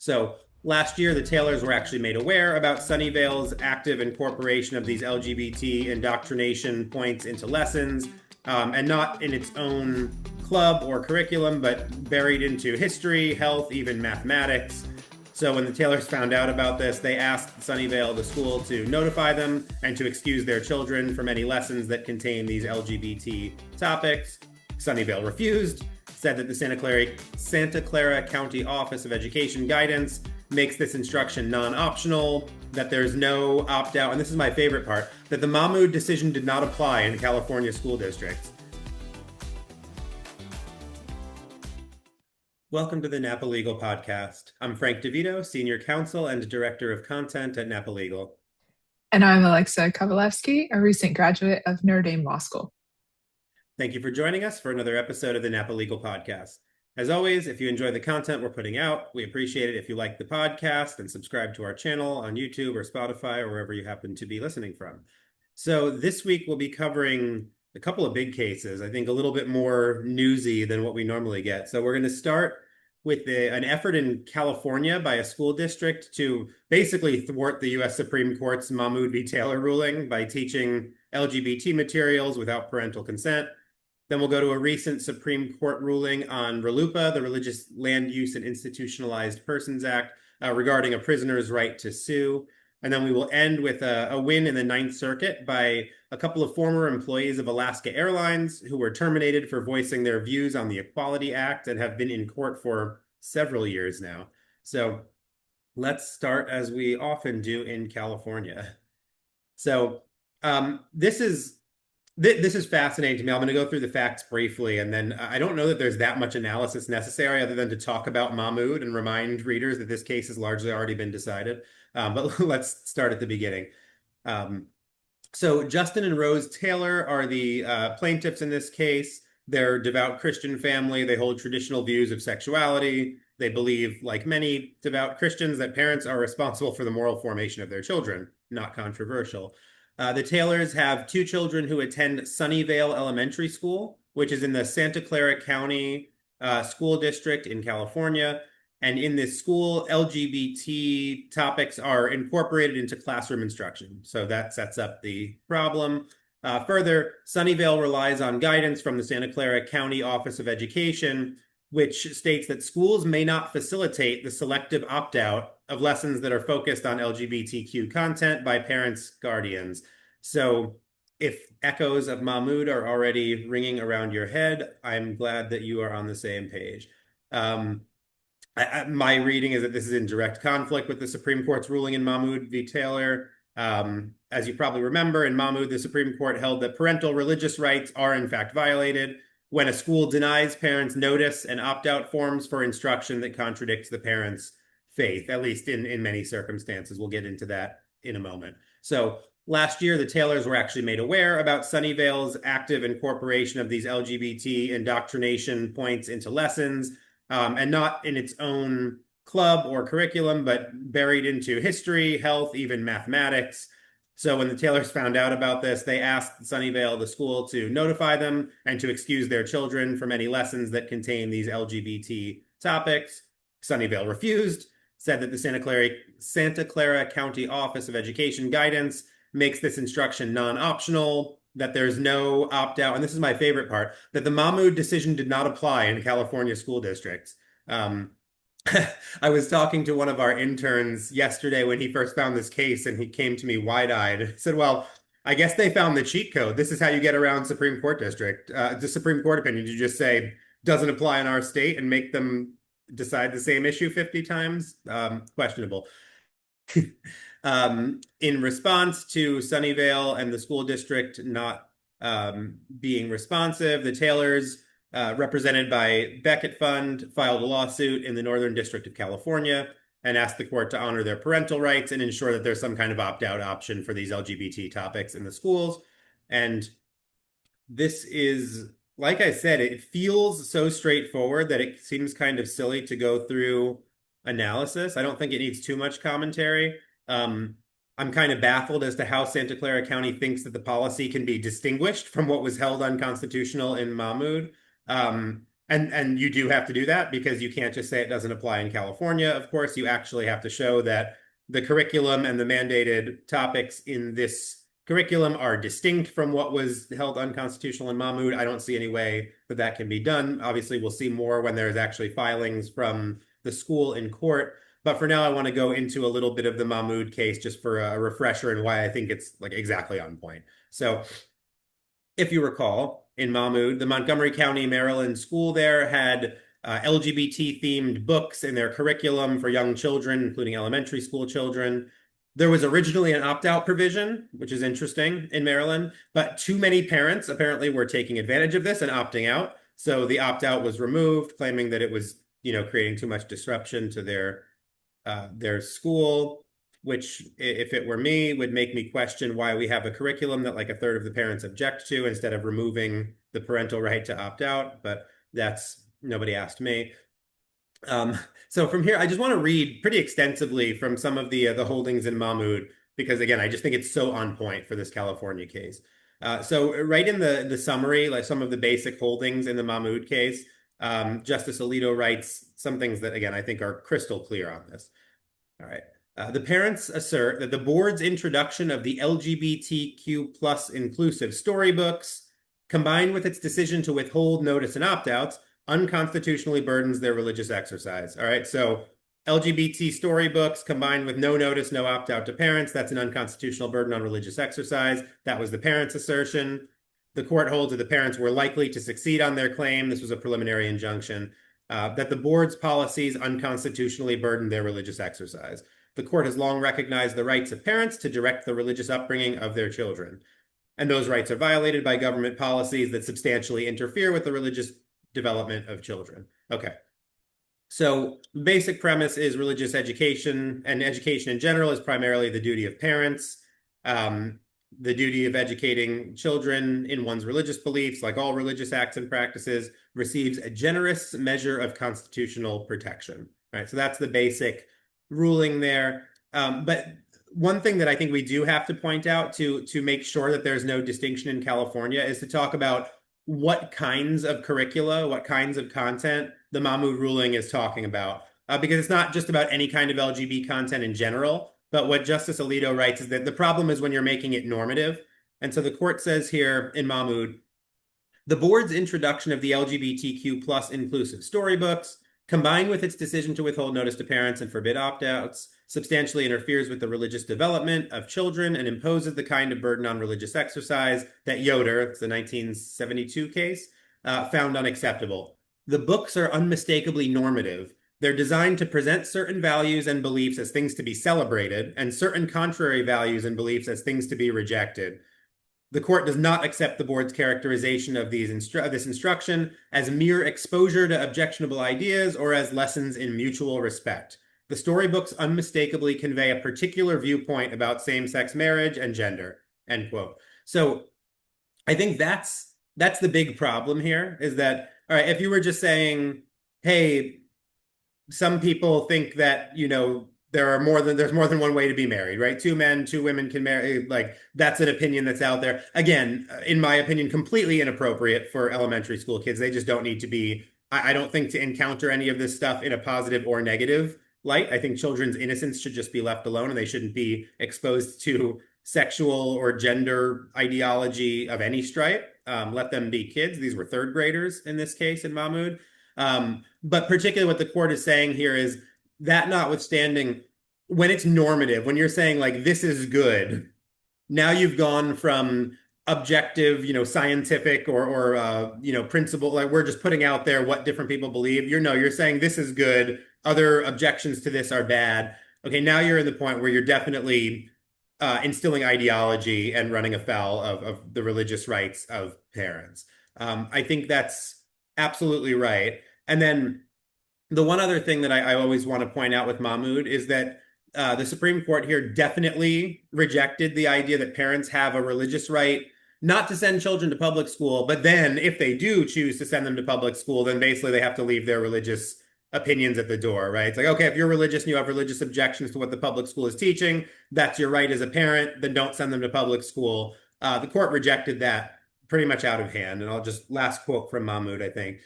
So last year, the Taylors were actually made aware about Sunnyvale's active incorporation of these LGBT indoctrination points into lessons, and not in its own club or curriculum, but buried into history, health, even mathematics. So when the Taylors found out about this, they asked Sunnyvale, the school, to notify them and to excuse their children from any lessons that contain these LGBT topics. Sunnyvale refused, said that the Santa Clara County Office of Education Guidance makes this instruction non-optional, that there's no opt-out, and this is my favorite part, that the Mahmoud decision did not apply in California school districts. Welcome to the Napa Legal Podcast. I'm Frank DeVito, Senior Counsel and Director of Content at Napa Legal. And I'm Alexa Kawlewski, a recent graduate of Notre Dame Law School. Thank you for joining us for another episode of the Napa Legal Podcast. As always, if you enjoy the content we're putting out, we appreciate it if you like the podcast and subscribe to our channel on YouTube or Spotify or wherever you happen to be listening from. So this week we'll be covering a couple of big cases, I think a little bit more newsy than what we normally get. So we're going to start with an effort in California by a school district to basically thwart the U.S. Supreme Court's Mahmoud v. Taylor ruling by teaching LGBT materials without parental consent. Then we'll go to a recent Supreme Court ruling on RLUIPA, the Religious Land Use and Institutionalized Persons Act, regarding a prisoner's right to sue. And then we will end with a win in the Ninth Circuit by a couple of former employees of Alaska Airlines who were terminated for voicing their views on the Equality Act and have been in court for several years now. So let's start, as we often do, in California. So this is fascinating to me. I'm going to go through the facts briefly, and then I don't know that there's that much analysis necessary other than to talk about Mahmoud and remind readers that this case has largely already been decided. But let's start at the beginning. So Justin and Rose Taylor are the plaintiffs in this case. They're a devout Christian family. They hold traditional views of sexuality. They believe, like many devout Christians, that parents are responsible for the moral formation of their children. Not controversial. The Taylors have two children who attend Sunnyvale Elementary School, which is in the Santa Clara County School District in California. And in this school, LGBT topics are incorporated into classroom instruction. So that sets up the problem. Further, Sunnyvale relies on guidance from the Santa Clara County Office of Education, which states that schools may not facilitate the selective opt-out of lessons that are focused on LGBTQ content by parents, guardians. So if echoes of Mahmoud are already ringing around your head, I'm glad that you are on the same page. My reading is that this is in direct conflict with the Supreme Court's ruling in Mahmoud v. Taylor. As you probably remember, in Mahmoud, the Supreme Court held that parental religious rights are in fact violated when a school denies parents notice and opt-out forms for instruction that contradicts the parents' faith, at least in many circumstances. We'll get into that in a moment. So last year, the Taylors were actually made aware about Sunnyvale's active incorporation of these LGBT indoctrination points into lessons, and not in its own club or curriculum, but buried into history, health, even mathematics. So when the Taylors found out about this, they asked Sunnyvale, the school, to notify them and to excuse their children from any lessons that contain these LGBT topics. Sunnyvale refused, said that the Santa Clara County Office of Education Guidance makes this instruction non-optional, that there's no opt-out, and this is my favorite part, that the Mahmoud decision did not apply in California school districts. I was talking to one of our interns yesterday when he first found this case, and he came to me wide-eyed and said, well, I guess they found the cheat code. This is how you get around Supreme Court district. The Supreme Court opinion, you just say, doesn't apply in our state and make them decide the same issue 50 times? Questionable. In response to Sunnyvale and the school district not being responsive, the Taylors, represented by Beckett Fund, filed a lawsuit in the Northern District of California and asked the court to honor their parental rights and ensure that there's some kind of opt-out option for these LGBT topics in the schools. And this is, like I said, it feels so straightforward that it seems kind of silly to go through analysis. I don't think it needs too much commentary. I'm kind of baffled as to how Santa Clara County thinks that the policy can be distinguished from what was held unconstitutional in Mahmoud. And you do have to do that because you can't just say it doesn't apply in California. Of course, you actually have to show that the curriculum and the mandated topics in this curriculum are distinct from what was held unconstitutional in Mahmoud. I don't see any way that that can be done. Obviously, we'll see more when there's actually filings from the school in court. But for now, I want to go into a little bit of the Mahmoud case just for a refresher and why I think it's like exactly on point. So if you recall, in Mahmoud, the Montgomery County, Maryland school there had LGBT themed books in their curriculum for young children, including elementary school children. There was originally an opt-out provision, which is interesting in Maryland, but too many parents apparently were taking advantage of this and opting out. So the opt-out was removed, claiming that it was, creating too much disruption to their school, which, if it were me, would make me question why we have a curriculum that like a third of the parents object to instead of removing the parental right to opt out. But nobody asked me. So from here, I just want to read pretty extensively from some of the holdings in Mahmoud, because again, I just think it's so on point for this California case. So right in the summary, like some of the basic holdings in the Mahmoud case, Justice Alito writes some things that, again, I think are crystal clear on this. All right. The parents assert that the board's introduction of the LGBTQ plus inclusive storybooks, combined with its decision to withhold notice and opt-outs, unconstitutionally burdens their religious exercise. All right, so LGBT storybooks combined with no notice, no opt-out to parents, that's an unconstitutional burden on religious exercise. That was the parents' assertion. The court holds that the parents were likely to succeed on their claim. This was a preliminary injunction. That the board's policies unconstitutionally burden their religious exercise. The court has long recognized the rights of parents to direct the religious upbringing of their children. And those rights are violated by government policies that substantially interfere with the religious development of children. Okay. So the basic premise is religious education, and education in general is primarily the duty of parents. The duty of educating children in one's religious beliefs, like all religious acts and practices, receives a generous measure of constitutional protection. Right. So that's the basic ruling there. But one thing that I think we do have to point out to make sure that there's no distinction in California is to talk about what kinds of curricula, what kinds of content the Mahmoud ruling is talking about. Because it's not just about any kind of LGBT content in general, but what Justice Alito writes is that the problem is when you're making it normative. And so the court says here in Mahmoud, the board's introduction of the LGBTQ plus inclusive storybooks, combined with its decision to withhold notice to parents and forbid opt-outs, substantially interferes with the religious development of children and imposes the kind of burden on religious exercise that Yoder, it's the 1972 case, found unacceptable. The books are unmistakably normative. They're designed to present certain values and beliefs as things to be celebrated and certain contrary values and beliefs as things to be rejected. The court does not accept the board's characterization of this instruction as mere exposure to objectionable ideas or as lessons in mutual respect. The storybooks unmistakably convey a particular viewpoint about same-sex marriage and gender, end quote. So I think that's the big problem here, is that, all right, if you were just saying, hey, some people think that, there's more than one way to be married, right? Two men, two women can marry. Like, that's an opinion that's out there. Again, in my opinion, completely inappropriate for elementary school kids. They just don't need to be, I don't think, to encounter any of this stuff in a positive or negative light. I think children's innocence should just be left alone, and they shouldn't be exposed to sexual or gender ideology of any stripe. Let them be kids. These were third graders in this case in Mahmoud. But particularly what the court is saying here is that notwithstanding, when it's normative, when you're saying like, this is good, now you've gone from objective, scientific or principle, like we're just putting out there what different people believe. You're saying this is good. Other objections to this are bad. Okay, now you're in the point where you're definitely instilling ideology and running afoul of the religious rights of parents. I think that's absolutely right. And then the one other thing that I always want to point out with Mahmoud is that the Supreme Court here definitely rejected the idea that parents have a religious right not to send children to public school, but then if they do choose to send them to public school, then basically they have to leave their religious opinions at the door, right? It's like, okay, if you're religious and you have religious objections to what the public school is teaching, that's your right as a parent, then don't send them to public school. The court rejected that pretty much out of hand. And I'll just last quote from Mahmoud, I think.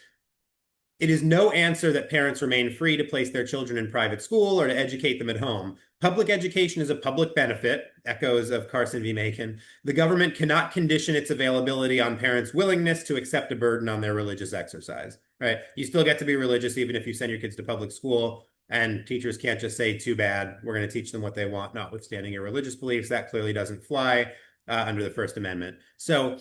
It is no answer that parents remain free to place their children in private school or to educate them at home. Public education is a public benefit, echoes of Carson v. Macon. The government cannot condition its availability on parents' willingness to accept a burden on their religious exercise, right? You still get to be religious even if you send your kids to public school, and teachers can't just say, too bad, we're going to teach them what they want, notwithstanding your religious beliefs. That clearly doesn't fly under the First Amendment. So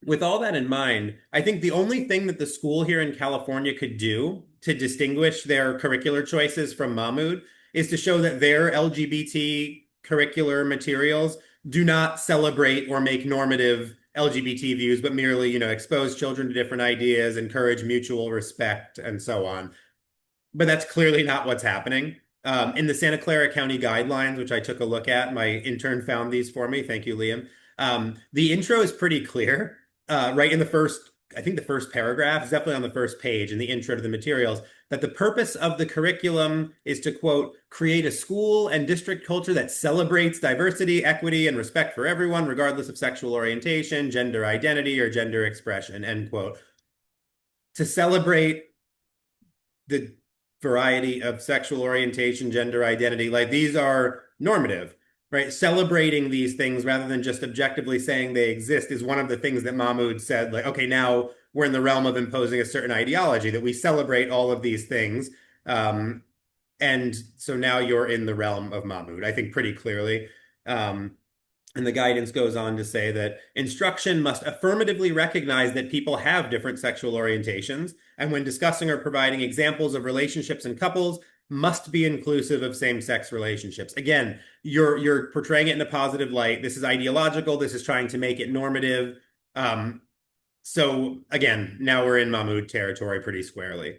with all that in mind, I think the only thing that the school here in California could do to distinguish their curricular choices from Mahmoud is to show that their LGBT curricular materials do not celebrate or make normative LGBT views, but merely, expose children to different ideas, encourage mutual respect, and so on. But that's clearly not what's happening. In the Santa Clara County guidelines, which I took a look at, my intern found these for me. Thank you, Liam. The intro is pretty clear. Right in the first paragraph, is definitely on the first page in the intro to the materials, that the purpose of the curriculum is to, quote, create a school and district culture that celebrates diversity, equity, and respect for everyone, regardless of sexual orientation, gender identity, or gender expression, end quote. To celebrate the variety of sexual orientation, gender identity, like these are normative. Right, celebrating these things rather than just objectively saying they exist is one of the things that Mahmoud said, like, okay, now we're in the realm of imposing a certain ideology, that we celebrate all of these things. And so now you're in the realm of Mahmoud, I think pretty clearly. And the guidance goes on to say that instruction must affirmatively recognize that people have different sexual orientations, and when discussing or providing examples of relationships and couples, must be inclusive of same-sex relationships. Again, you're portraying it in a positive light. This is ideological. This is trying to make it normative. So again, now we're in Mahmoud territory pretty squarely.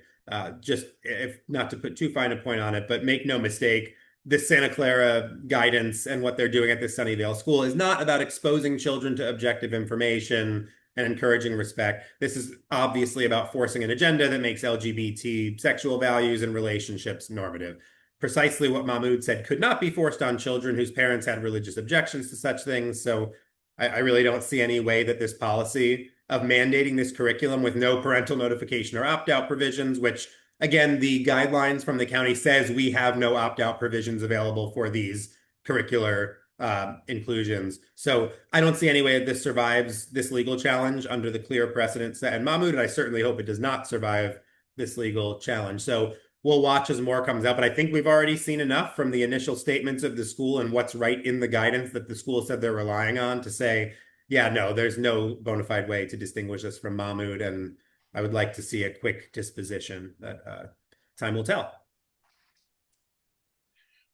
Just if not to put too fine a point on it, but make no mistake, this Santa Clara guidance and what they're doing at this Sunnyvale school is not about exposing children to objective information and encouraging respect. This is obviously about forcing an agenda that makes LGBT sexual values and relationships normative. Precisely what Mahmoud said could not be forced on children whose parents had religious objections to such things. So I really don't see any way that this policy of mandating this curriculum with no parental notification or opt-out provisions, which again, the guidelines from the county says we have no opt-out provisions available for these curricular inclusions. So I don't see any way that this survives this legal challenge under the clear precedent set in Mahmoud, and I certainly hope it does not survive this legal challenge. So we'll watch as more comes out, but I think we've already seen enough from the initial statements of the school and what's right in the guidance that the school said they're relying on to say, yeah, no, there's no bona fide way to distinguish us from Mahmoud, and I would like to see a quick disposition that time will tell.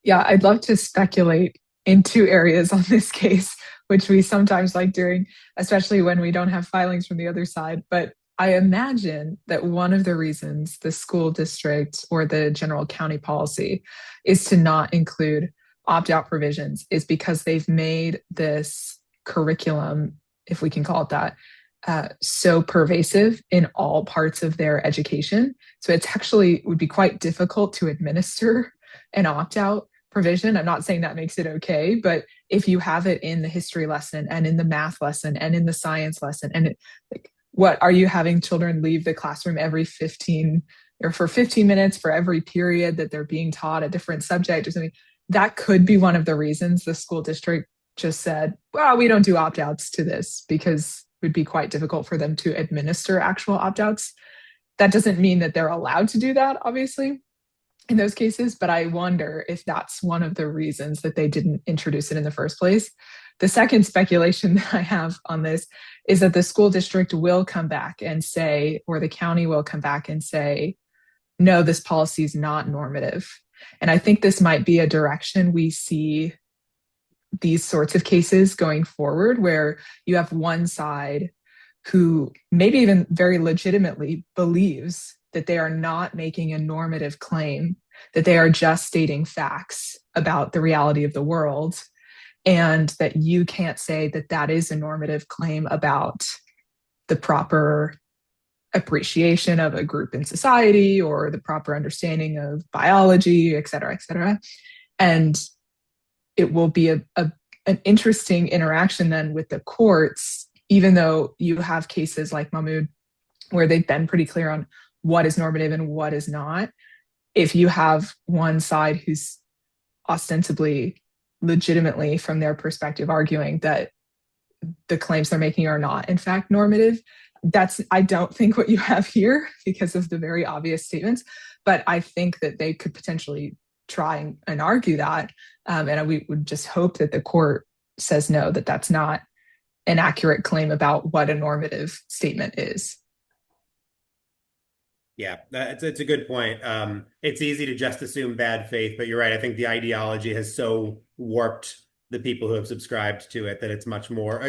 Yeah, I'd love to speculate in two areas on this case, which we sometimes like doing, especially when we don't have filings from the other side. But I imagine that one of the reasons the school district or the general county policy is to not include opt-out provisions is because they've made this curriculum, if we can call it that, so pervasive in all parts of their education. So it's actually would be quite difficult to administer an opt-out provision. I'm not saying that makes it okay, but if you have it in the history lesson and in the math lesson and in the science lesson, and what are you having children leave the classroom every 15 or for 15 minutes for every period that they're being taught a different subject or something? That could be one of the reasons the school district just said, well, we don't do opt-outs to this because it would be quite difficult for them to administer actual opt-outs. That doesn't mean that they're allowed to do that, obviously, in those cases, but I wonder if that's one of the reasons that they didn't introduce it in the first place. The second speculation that I have on this is that the school district will come back and say, or the county will come back and say, no, this policy is not normative. And I think this might be a direction we see these sorts of cases going forward, where you have one side who maybe even very legitimately believes that they are not making a normative claim, that they are just stating facts about the reality of the world, and that you can't say that that is a normative claim about the proper appreciation of a group in society or the proper understanding of biology, et cetera, et cetera. And it will be an interesting interaction then with the courts, even though you have cases like Mahmoud where they've been pretty clear on what is normative and what is not. If you have one side who's ostensibly, legitimately, from their perspective, arguing that the claims they're making are not, in fact, normative, that's, I don't think, what you have here because of the very obvious statements. But I think that they could potentially try and argue that. And we would just hope that the court says no, that that's not an accurate claim about what a normative statement is. Yeah, it's a good point. It's easy to just assume bad faith, but you're right. I think the ideology has so warped the people who have subscribed to it that it's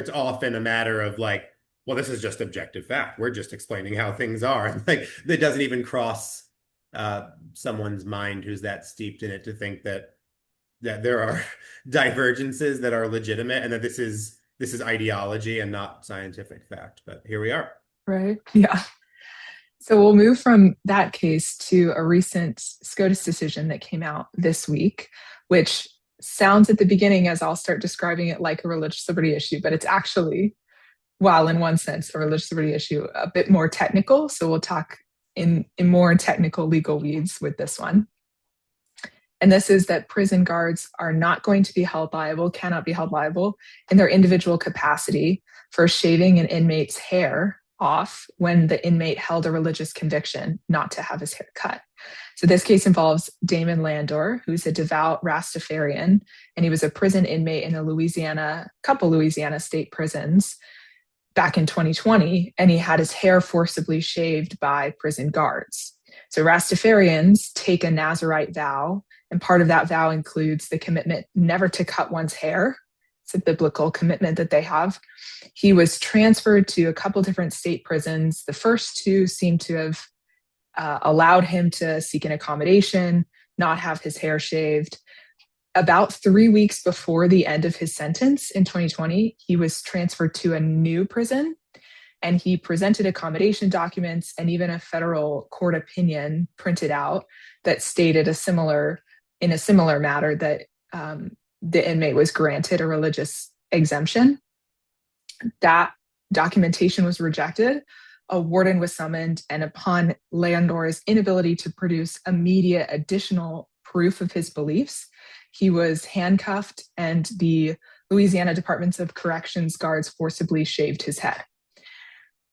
often a matter of like, well, this is just objective fact. We're just explaining how things are. Like, that doesn't even cross someone's mind who's that steeped in it to think that there are divergences that are legitimate and that this is ideology and not scientific fact. But here we are. Right. Yeah. So we'll move from that case to a recent SCOTUS decision that came out this week, which sounds at the beginning, as I'll start describing it, like a religious liberty issue, but it's actually, while in one sense a religious liberty issue, a bit more technical. So we'll talk in more technical legal weeds with this one. And this is that prison guards are not going to be held liable, cannot be held liable in their individual capacity for shaving an inmate's hair off when the inmate held a religious conviction not to have his hair cut. So this case involves Damon Landor, who's a devout Rastafarian, and he was a prison inmate in a couple Louisiana state prisons back in 2020, and he had his hair forcibly shaved by prison guards. So Rastafarians take a Nazirite vow, and part of that vow includes the commitment never to cut one's hair. It's a biblical commitment that they have. He was transferred to a couple different state prisons. The first two seem to have allowed him to seek an accommodation, not have his hair shaved. About 3 weeks before the end of his sentence in 2020, he was transferred to a new prison, and he presented accommodation documents and even a federal court opinion printed out that stated in a similar matter that the inmate was granted a religious exemption. That documentation was rejected. A warden was summoned, and upon Landor's inability to produce immediate additional proof of his beliefs, he was handcuffed, and the Louisiana Departments of Corrections guards forcibly shaved his head.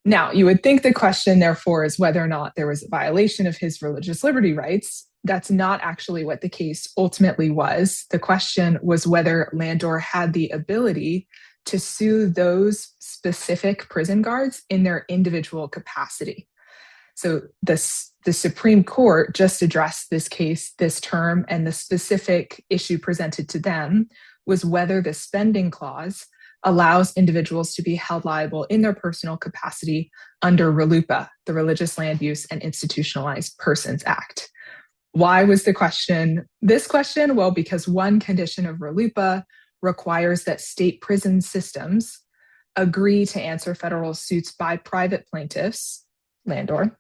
Now, you would think the question, therefore, is whether or not there was a violation of his religious liberty rights. That's not actually what the case ultimately was. The question was whether Landor had the ability to sue those specific prison guards in their individual capacity. So the Supreme Court just addressed this case this term, and the specific issue presented to them was whether the spending clause allows individuals to be held liable in their personal capacity under RLUIPA, the Religious Land Use and Institutionalized Persons Act. Why was this question? Well, because one condition of RLUIPA requires that state prison systems agree to answer federal suits by private plaintiffs, Landor,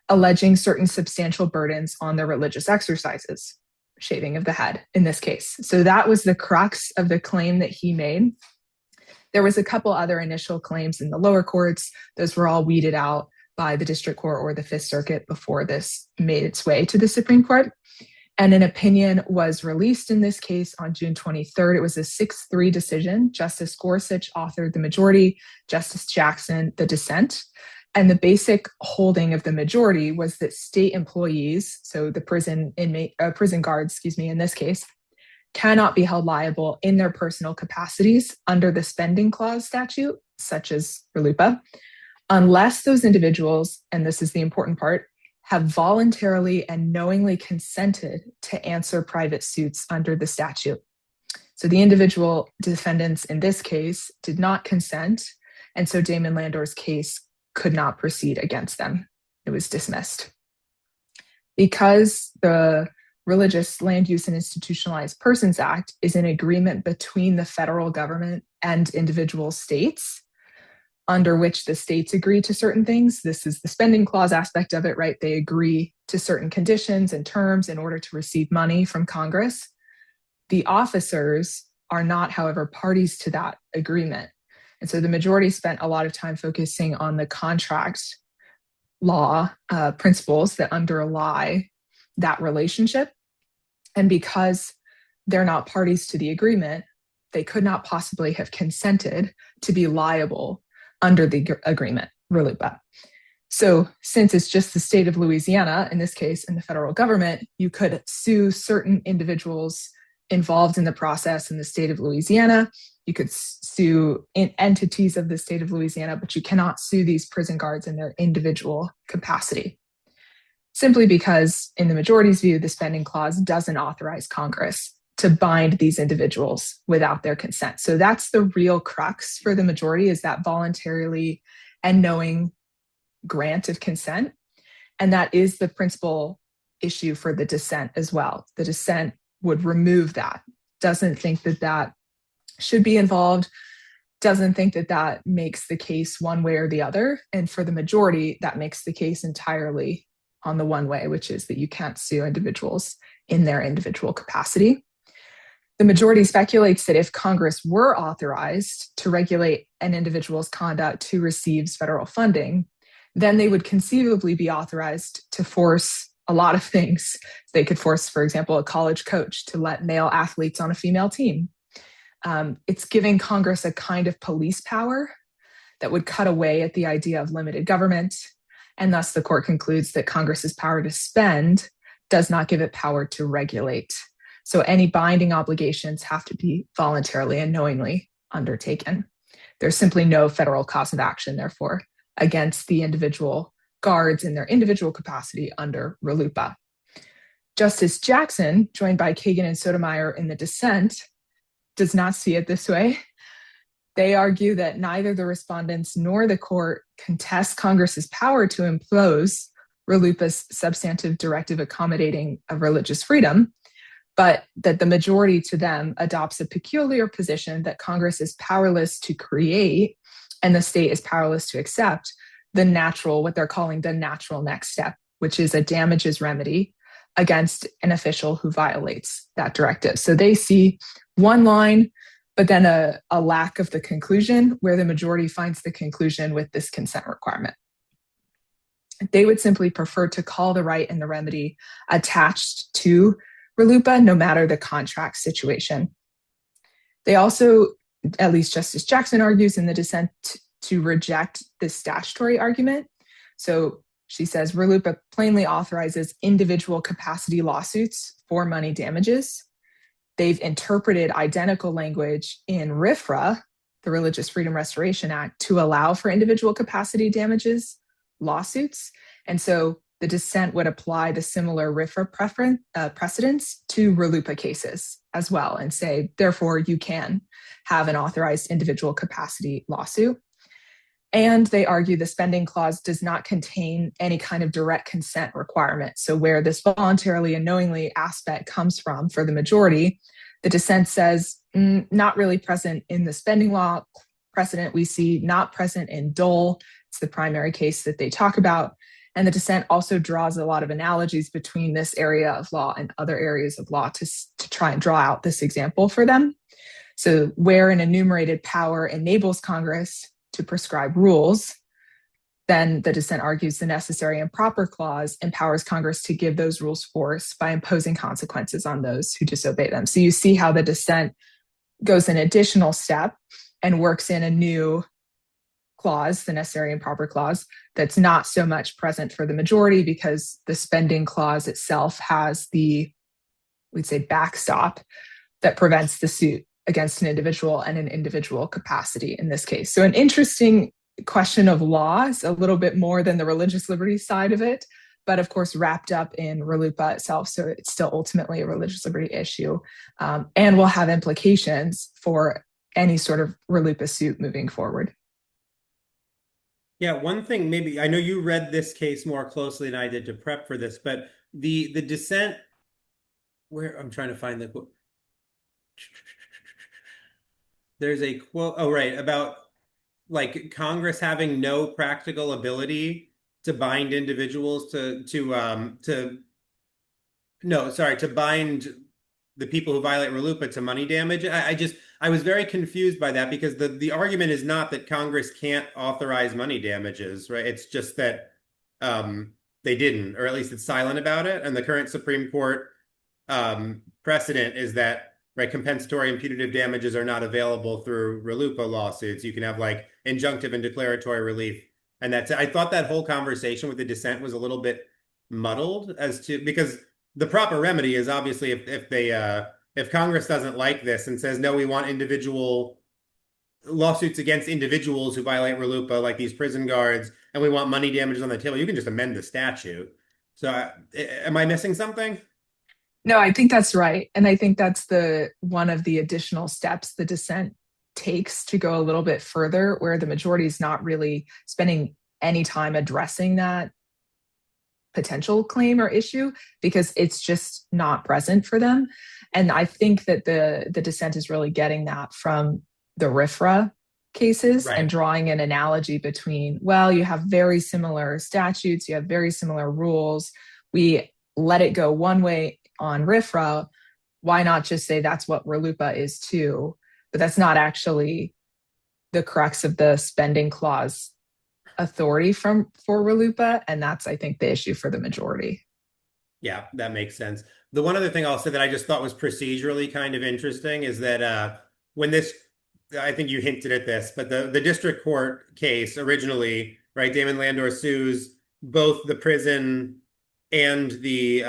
alleging certain substantial burdens on their religious exercises, shaving of the head in this case. So that was the crux of the claim that he made. There was a couple other initial claims in the lower courts. Those were all weeded out by the district court or the Fifth Circuit before this made its way to the Supreme Court. And an opinion was released in this case on June 23rd. It was a 6-3 decision. Justice Gorsuch authored the majority, Justice Jackson the dissent. And the basic holding of the majority was that state employees, so the prison guards, in this case, cannot be held liable in their personal capacities under the spending clause statute, such as RLUIPA, unless those individuals, and this is the important part, have voluntarily and knowingly consented to answer private suits under the statute. So the individual defendants in this case did not consent, and so Damon Landor's case could not proceed against them. It was dismissed. Because the Religious Land Use and Institutionalized Persons Act is an agreement between the federal government and individual states, under which the states agree to certain things. This is the spending clause aspect of it, right? They agree to certain conditions and terms in order to receive money from Congress. The officers are not, however, parties to that agreement. And so the majority spent a lot of time focusing on the contract law principles that underlie that relationship. And because they're not parties to the agreement, they could not possibly have consented to be liable under the agreement, RLUIPA. So since it's just the state of Louisiana, in this case, in the federal government, you could sue certain individuals involved in the process in the state of Louisiana. You could sue entities of the state of Louisiana, but you cannot sue these prison guards in their individual capacity. Simply because, in the majority's view, the spending clause doesn't authorize Congress to bind these individuals without their consent. So that's the real crux for the majority, is that voluntarily and knowing grant of consent. And that is the principal issue for the dissent as well. The dissent would remove that, doesn't think that that should be involved, doesn't think that that makes the case one way or the other. And for the majority, that makes the case entirely on the one way, which is that you can't sue individuals in their individual capacity. The majority speculates that if Congress were authorized to regulate an individual's conduct who receives federal funding, then they would conceivably be authorized to force a lot of things. They could force, for example, a college coach to let male athletes on a female team. It's giving Congress a kind of police power that would cut away at the idea of limited government. And thus the court concludes that Congress's power to spend does not give it power to regulate. So any binding obligations have to be voluntarily and knowingly undertaken. There's simply no federal cause of action, therefore, against the individual guards in their individual capacity under RLUIPA. Justice Jackson, joined by Kagan and Sotomayor in the dissent, does not see it this way. They argue that neither the respondents nor the court contest Congress's power to impose RLUIPA's substantive directive accommodating of religious freedom, but that the majority to them adopts a peculiar position that Congress is powerless to create and the state is powerless to accept the natural, what they're calling the natural next step, which is a damages remedy against an official who violates that directive. So they see one line, but then a lack of the conclusion, where the majority finds the conclusion with this consent requirement. They would simply prefer to call the right and the remedy attached to RLUIPA, no matter the contract situation. They also, at least Justice Jackson argues in the dissent, to reject this statutory argument. So she says RLUIPA plainly authorizes individual capacity lawsuits for money damages. They've interpreted identical language in RFRA, the Religious Freedom Restoration Act, to allow for individual capacity damages lawsuits. And so the dissent would apply the similar RFRA precedents to RLUIPA cases as well and say, therefore, you can have an authorized individual capacity lawsuit. And they argue the spending clause does not contain any kind of direct consent requirement. So where this voluntarily and knowingly aspect comes from for the majority, the dissent says not really present in the spending law precedent we see, not present in Dole. It's the primary case that they talk about. And the dissent also draws a lot of analogies between this area of law and other areas of law to try and draw out this example for them. So where an enumerated power enables Congress to prescribe rules, then the dissent argues the necessary and proper clause empowers Congress to give those rules force by imposing consequences on those who disobey them. So you see how the dissent goes an additional step and works in a new clause, the necessary and proper clause, that's not so much present for the majority because the spending clause itself has the, we'd say, backstop that prevents the suit against an individual and an individual capacity in this case. So an interesting question of law, is a little bit more than the religious liberty side of it, but of course wrapped up in RLUIPA itself. So it's still ultimately a religious liberty issue and will have implications for any sort of RLUIPA suit moving forward. Yeah, one thing maybe, I know you read this case more closely than I did to prep for this, but the dissent, where I'm trying to find the quote. There's a quote, oh, right, about like Congress having no practical ability to bind individuals to bind the people who violate RLUIPA to money damage. I was very confused by that because the argument is not that Congress can't authorize money damages, right? It's just that they didn't, or at least it's silent about it. And the current Supreme Court precedent is that, right, compensatory and punitive damages are not available through RLUIPA lawsuits. You can have like injunctive and declaratory relief. And that's, I thought that whole conversation with the dissent was a little bit muddled as to, because the proper remedy is obviously if Congress doesn't like this and says, no, we want individual lawsuits against individuals who violate RLUIPA, like these prison guards, and we want money damages on the table, you can just amend the statute. So am I missing something? No, I think that's right. And I think that's the one of the additional steps the dissent takes to go a little bit further, where the majority is not really spending any time addressing that potential claim or issue because it's just not present for them. And I think that the dissent is really getting that from the RFRA cases Right. and drawing an analogy between, well, you have very similar statutes, you have very similar rules. We let it go one way on RFRA. Why not just say that's what RLUIPA is too? But that's not actually the crux of the spending clause authority for RLUIPA. And that's, I think, the issue for the majority. Yeah, that makes sense. The one other thing I'll say that I just thought was procedurally kind of interesting is that when this, I think you hinted at this, but the district court case originally, right, Damon Landor sues both the prison and the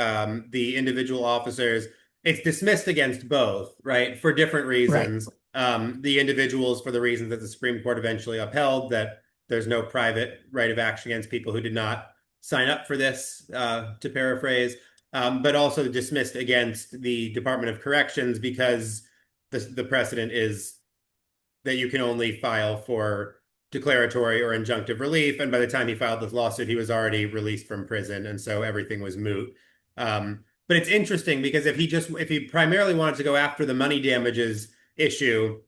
individual officers. It's dismissed against both, right, for different reasons. Right. The individuals for the reasons that the Supreme Court eventually upheld, that there's no private right of action against people who did not sign up for this, to paraphrase, but also dismissed against the Department of Corrections because the precedent is that you can only file for declaratory or injunctive relief. And by the time he filed this lawsuit, he was already released from prison. And so everything was moot. But it's interesting because if he primarily wanted to go after the money damages issue,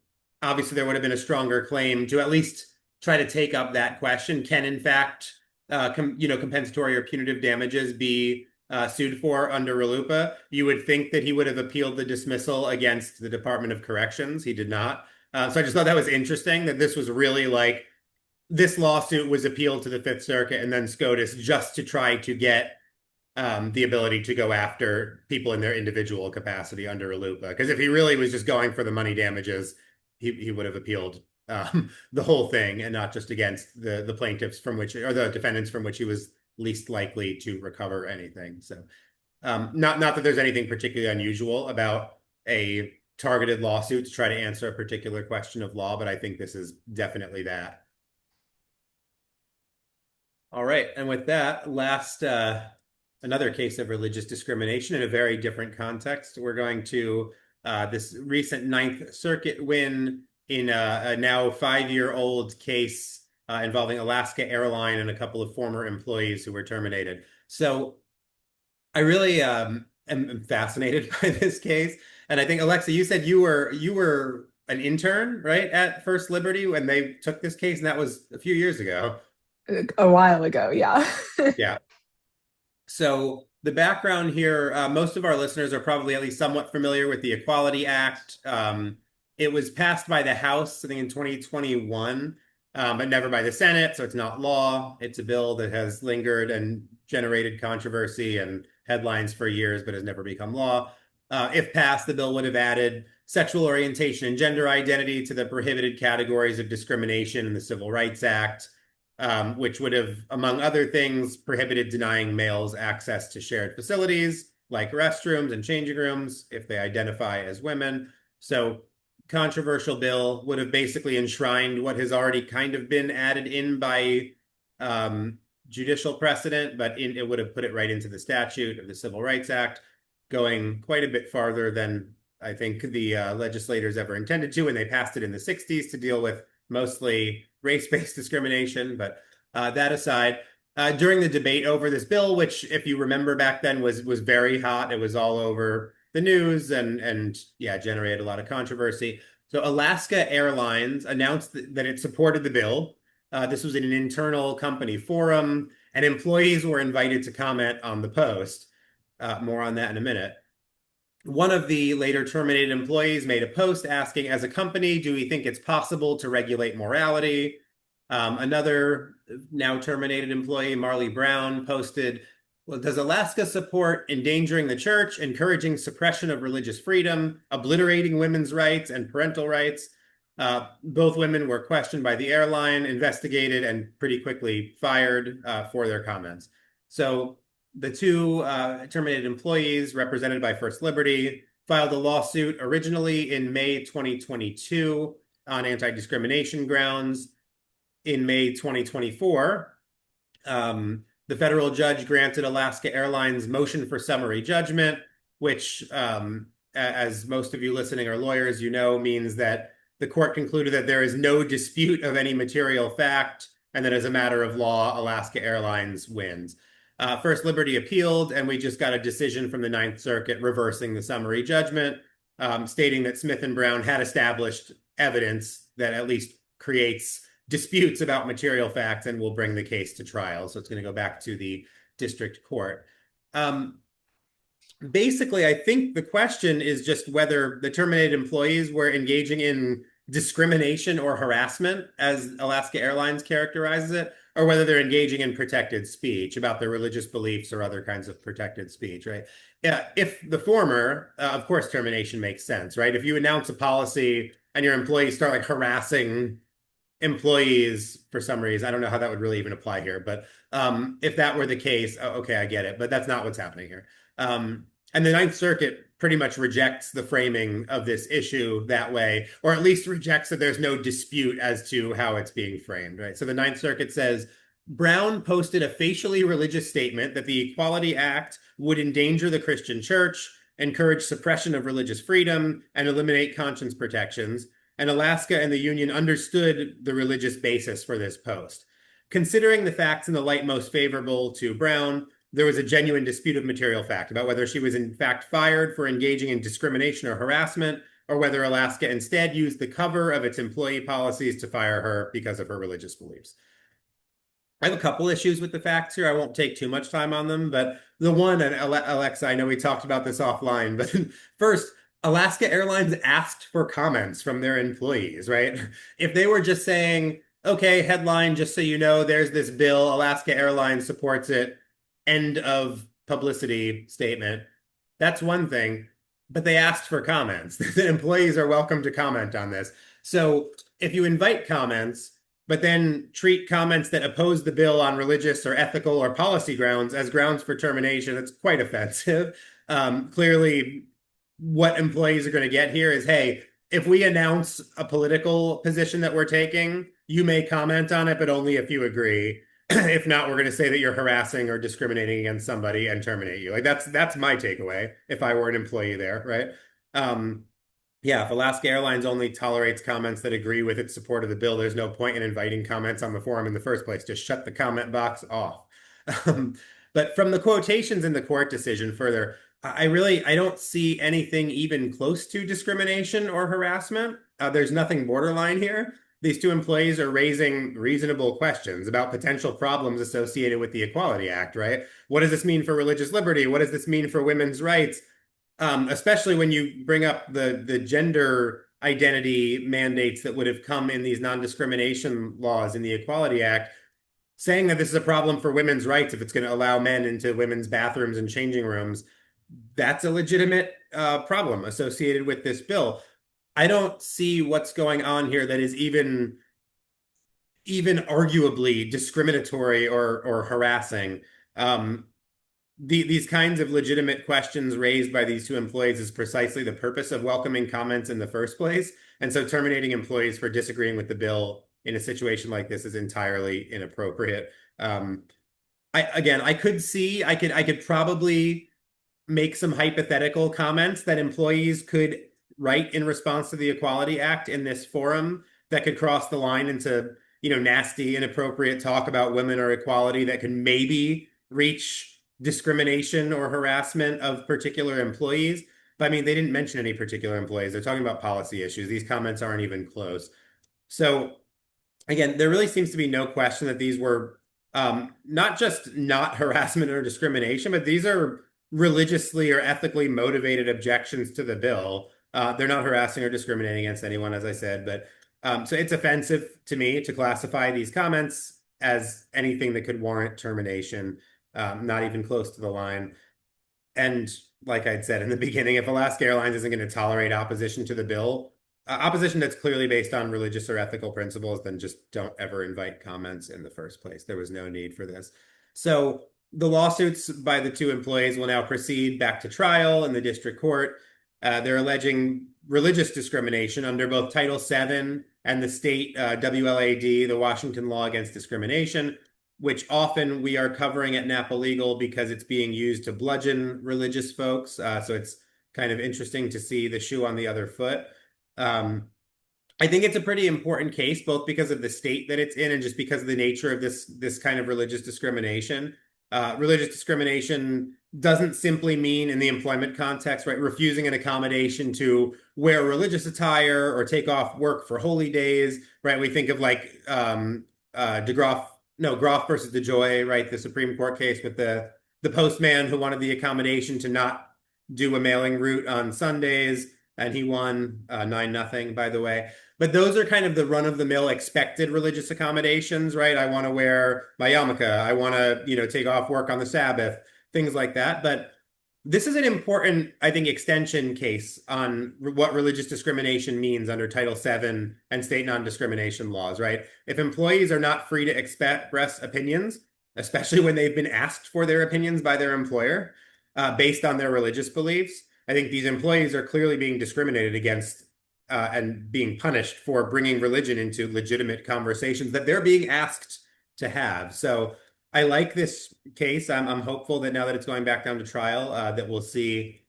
obviously there would have been a stronger claim to at least try to take up that question. Can in fact, compensatory or punitive damages be sued for under RLUIPA? You would think that he would have appealed the dismissal against the Department of Corrections. He did not. So I just thought that was interesting that this was really like, this lawsuit was appealed to the Fifth Circuit and then SCOTUS just to try to get the ability to go after people in their individual capacity under RLUIPA. Because if he really was just going for the money damages, he would have appealed the whole thing and not just against the plaintiffs from which, or the defendants from which he was least likely to recover anything. So not that there's anything particularly unusual about a targeted lawsuit to try to answer a particular question of law, but I think this is definitely that. All right. And with that, another case of religious discrimination in a very different context. We're going to this recent Ninth Circuit win in a now 5-year-old case involving Alaska Airline and a couple of former employees who were terminated. So I really am fascinated by this case. And I think, Alexa, you said you were an intern, right, at First Liberty when they took this case, and that was a few years ago. A while ago, yeah. Yeah. So the background here, most of our listeners are probably at least somewhat familiar with the Equality Act. It was passed by the House, I think, in 2021, but never by the Senate, so it's not law. It's a bill that has lingered and generated controversy and headlines for years, but has never become law. If passed, the bill would have added sexual orientation and gender identity to the prohibited categories of discrimination in the Civil Rights Act, which would have, among other things, prohibited denying males access to shared facilities like restrooms and changing rooms if they identify as women. So controversial bill would have basically enshrined what has already kind of been added in by judicial precedent, but it would have put it right into the statute of the Civil Rights Act, going quite a bit farther than I think the legislators ever intended to when they passed it in the 60s to deal with mostly race-based discrimination. But that aside, during the debate over this bill, which, if you remember back then, was very hot, it was all over the news and generated a lot of controversy. So Alaska Airlines announced that it supported the bill. This was in an internal company forum, and employees were invited to comment on the post. More on that in a minute. One of the later terminated employees made a post asking, as a company, do we think it's possible to regulate morality? Another now terminated employee, Marley Brown, posted, well, does Alaska support endangering the church, encouraging suppression of religious freedom, obliterating women's rights and parental rights? Both women were questioned by the airline, investigated, and pretty quickly fired for their comments. So the two terminated employees, represented by First Liberty, filed a lawsuit originally in May 2022 on anti-discrimination grounds. In May 2024, the federal judge granted Alaska Airlines motion for summary judgment, which, as most of you listening are lawyers, you know, means that the court concluded that there is no dispute of any material fact, and that as a matter of law, Alaska Airlines wins. First Liberty appealed, and we just got a decision from the Ninth Circuit reversing the summary judgment, stating that Smith and Brown had established evidence that at least creates disputes about material facts and will bring the case to trial. So it's going to go back to the district court. Basically, I think the question is just whether the terminated employees were engaging in discrimination or harassment, as Alaska Airlines characterizes it, or whether they're engaging in protected speech about their religious beliefs or other kinds of protected speech, right? Yeah, if the former, of course, termination makes sense, right? If you announce a policy and your employees start like harassing employees for some reason, I don't know how that would really even apply here, but if that were the case, okay, I get it, but that's not what's happening here. And the Ninth Circuit pretty much rejects the framing of this issue that way, or at least rejects that there's no dispute as to how it's being framed, right? So the Ninth Circuit says, Brown posted a facially religious statement that the Equality Act would endanger the Christian church, encourage suppression of religious freedom, and eliminate conscience protections. And Alaska and the union understood the religious basis for this post. Considering the facts in the light most favorable to Brown, there was a genuine dispute of material fact about whether she was in fact fired for engaging in discrimination or harassment, or whether Alaska instead used the cover of its employee policies to fire her because of her religious beliefs. I have a couple issues with the facts here. I won't take too much time on them, but the one, and Alexa, I know we talked about this offline, but first, Alaska Airlines asked for comments from their employees, right? If they were just saying, okay, headline, just so you know, there's this bill, Alaska Airlines supports it, end of publicity statement, that's one thing, but they asked for comments. The employees are welcome to comment on this. So if you invite comments, but then treat comments that oppose the bill on religious or ethical or policy grounds as grounds for termination, it's quite offensive. Clearly, what employees are going to get here is, hey, if we announce a political position that we're taking, you may comment on it, but only if you agree. If not, we're going to say that you're harassing or discriminating against somebody and terminate you. Like that's my takeaway if I were an employee there, right? Yeah, if Alaska Airlines only tolerates comments that agree with its support of the bill, there's no point in inviting comments on the forum in the first place. Just shut the comment box off. But from the quotations in the court decision further, I don't see anything even close to discrimination or harassment. There's nothing borderline here. These two employees are raising reasonable questions about potential problems associated with the Equality Act, right? What does this mean for religious liberty? What does this mean for women's rights? Especially when you bring up the gender identity mandates that would have come in these non-discrimination laws in the Equality Act, saying that this is a problem for women's rights if it's going to allow men into women's bathrooms and changing rooms, that's a legitimate problem associated with this bill. I don't see what's going on here that is even arguably discriminatory or harassing. These kinds of legitimate questions raised by these two employees is precisely the purpose of welcoming comments in the first place. And so terminating employees for disagreeing with the bill in a situation like this is entirely inappropriate. I could probably make some hypothetical comments that employees could write in response to the Equality Act in this forum that could cross the line into, nasty, inappropriate talk about women or equality that could maybe reach discrimination or harassment of particular employees. But I mean, they didn't mention any particular employees. They're talking about policy issues. These comments aren't even close. So again, there really seems to be no question that these were not just not harassment or discrimination, but these are religiously or ethically motivated objections to the bill. They're not harassing or discriminating against anyone, as I said, but So it's offensive to me to classify these comments as anything that could warrant termination, not even close to the line. And like I'd said in the beginning, if Alaska Airlines isn't going to tolerate opposition to the bill, opposition that's clearly based on religious or ethical principles, then just don't ever invite comments in the first place. There was no need for this. So the lawsuits by the two employees will now proceed back to trial in the district court. They're alleging religious discrimination under both Title VII and the state WLAD, the Washington Law Against Discrimination, which often we are covering at Napa Legal because it's being used to bludgeon religious folks. So it's kind of interesting to see the shoe on the other foot. I think it's a pretty important case, both because of the state that it's in and just because of the nature of this kind of religious discrimination. Religious discrimination doesn't simply mean in the employment context, right, refusing an accommodation to wear religious attire or take off work for holy days, right? We think of like Groff versus DeJoy, right? The Supreme Court case with the postman who wanted the accommodation to not do a mailing route on Sundays, and he won 9-0, by the way. But those are kind of the run-of-the-mill expected religious accommodations, right? I want to wear my yarmulke. I want to, take off work on the Sabbath, things like that. But this is an important, I think, extension case on what religious discrimination means under Title VII and state non-discrimination laws, right? If employees are not free to express opinions, especially when they've been asked for their opinions by their employer based on their religious beliefs, I think these employees are clearly being discriminated against and being punished for bringing religion into legitimate conversations that they're being asked to have. So I like this case. I'm hopeful that now that it's going back down to trial, that we'll see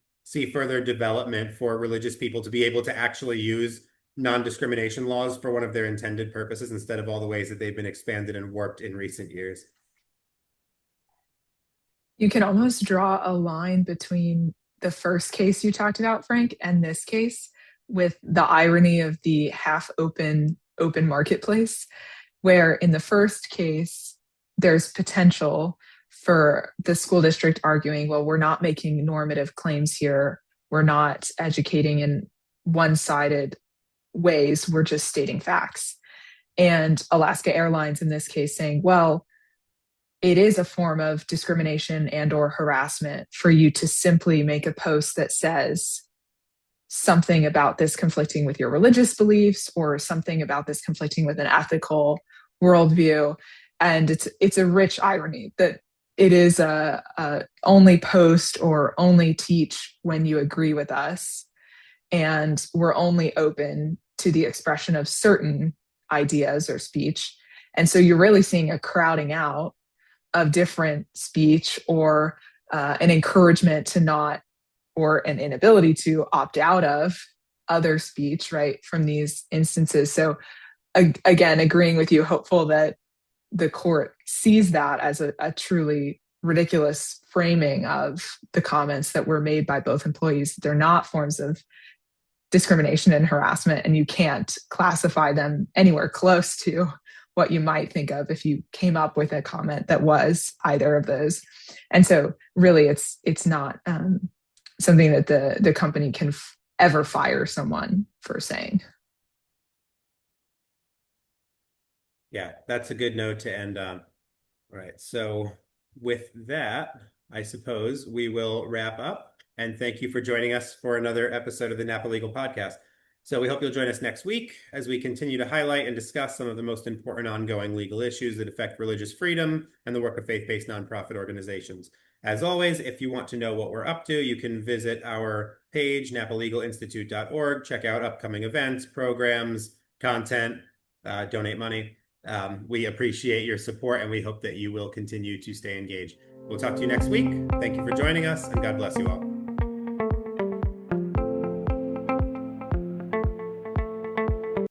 further development for religious people to be able to actually use non-discrimination laws for one of their intended purposes instead of all the ways that they've been expanded and warped in recent years. You can almost draw a line between the first case you talked about, Frank, and this case, with the irony of the half open marketplace, where in the first case, there's potential for the school district arguing, well, we're not making normative claims here. We're not educating in one-sided ways. We're just stating facts. And Alaska Airlines in this case saying, well, it is a form of discrimination and or harassment for you to simply make a post that says something about this conflicting with your religious beliefs or something about this conflicting with an ethical worldview. And it's a rich irony that it is a only post or only teach when you agree with us. And we're only open to the expression of certain ideas or speech. And so you're really seeing a crowding out of different speech or an encouragement to not, or an inability to opt out of other speech, right, from these instances. So again, agreeing with you, hopeful that the court sees that as a truly ridiculous framing of the comments that were made by both employees. They're not forms of discrimination and harassment, and you can't classify them anywhere close to what you might think of if you came up with a comment that was either of those. And so really it's not something that the company can ever fire someone for saying. Yeah, that's a good note to end on. All right. So with that, I suppose we will wrap up. And thank you for joining us for another episode of the Napa Legal Podcast. So we hope you'll join us next week as we continue to highlight and discuss some of the most important ongoing legal issues that affect religious freedom and the work of faith-based nonprofit organizations. As always, if you want to know what we're up to, you can visit our page, napalegalinstitute.org, check out upcoming events, programs, content, donate money. We appreciate your support, and we hope that you will continue to stay engaged. We'll talk to you next week. Thank you for joining us, and God bless you all.